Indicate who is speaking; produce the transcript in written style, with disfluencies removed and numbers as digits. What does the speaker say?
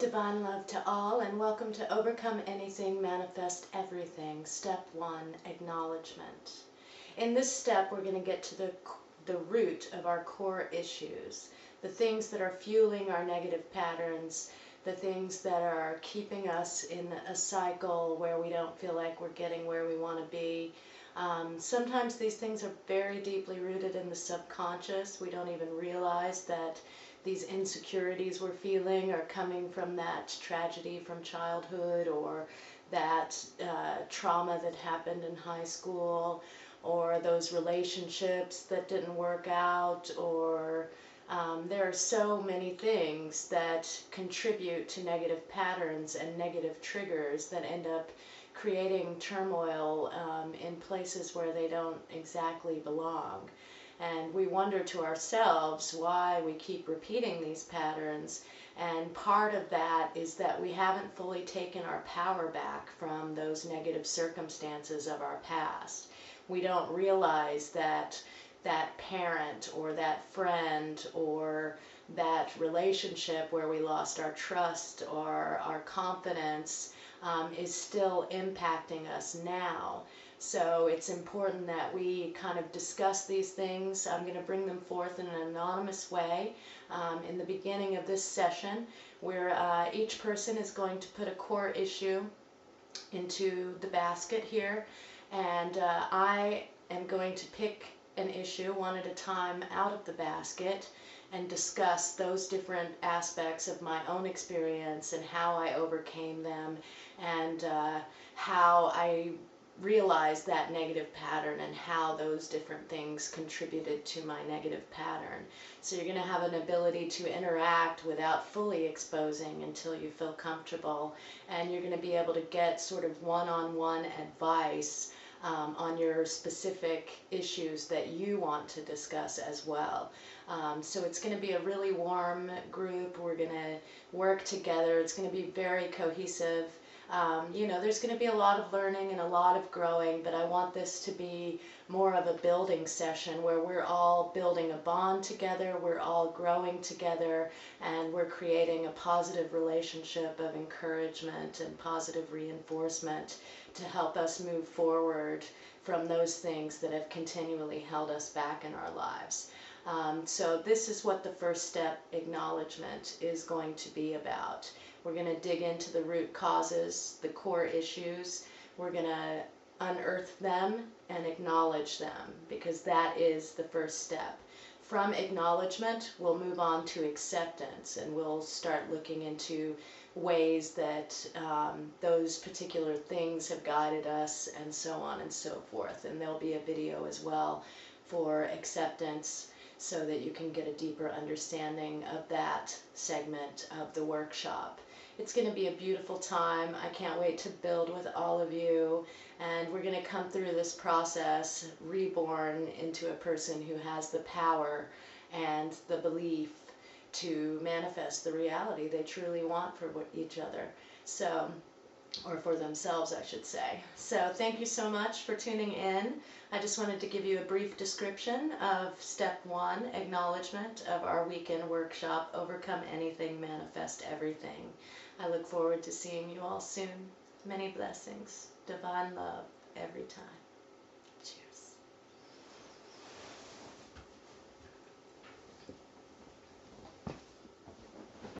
Speaker 1: Divine love to all, and welcome to Overcome Anything, Manifest Everything, Step 1, Acknowledgement. In this step, we're going to get to the root of our core issues, the things that are fueling our negative patterns, the things that are keeping us in a cycle where we don't feel like we're getting where we want to be. Sometimes these things are very deeply rooted in the subconscious. We don't even realize that these insecurities we're feeling are coming from that tragedy from childhood, or that trauma that happened in high school, or those relationships that didn't work out, or there are so many things that contribute to negative patterns and negative triggers that end up creating turmoil in places where they don't exactly belong. And we wonder to ourselves why we keep repeating these patterns. And part of that is that we haven't fully taken our power back from those negative circumstances of our past. We don't realize that that parent or that friend or that relationship where we lost our trust or our confidence is still impacting us now. So it's important that we kind of discuss these things. I'm going to bring them forth in an anonymous way in the beginning of this session, where each person is going to put a core issue into the basket here, and I am going to pick an issue one at a time out of the basket and discuss those different aspects of my own experience and how I overcame them, and how I realized that negative pattern and how those different things contributed to my negative pattern. So you're going to have an ability to interact without fully exposing until you feel comfortable, and you're going to be able to get sort of one-on-one advice on your specific issues that you want to discuss as well. So it's going to be a really warm group. We're going to work together. It's going to be very cohesive. There's going to be a lot of learning and a lot of growing, but I want this to be more of a building session where we're all building a bond together, we're all growing together, and we're creating a positive relationship of encouragement and positive reinforcement to help us move forward from those things that have continually held us back in our lives. So this is what the first step, acknowledgement, is going to be about. We're going to dig into the root causes, the core issues. We're going to unearth them and acknowledge them, because that is the first step. From acknowledgement, we'll move on to acceptance, and we'll start looking into ways that those particular things have guided us, and so on and so forth. And there'll be a video as well for acceptance, so that you can get a deeper understanding of that segment of the workshop. It's going to be a beautiful time. I can't wait to build with all of you, and we're going to come through this process reborn into a person who has the power and the belief to manifest the reality they truly want for each other. So, or for themselves, I should say. So thank you so much for tuning in. I just wanted to give you a brief description of step 1, acknowledgement, of our weekend workshop, Overcome Anything, Manifest Everything. I look forward to seeing you all soon. Many blessings. Divine love every time.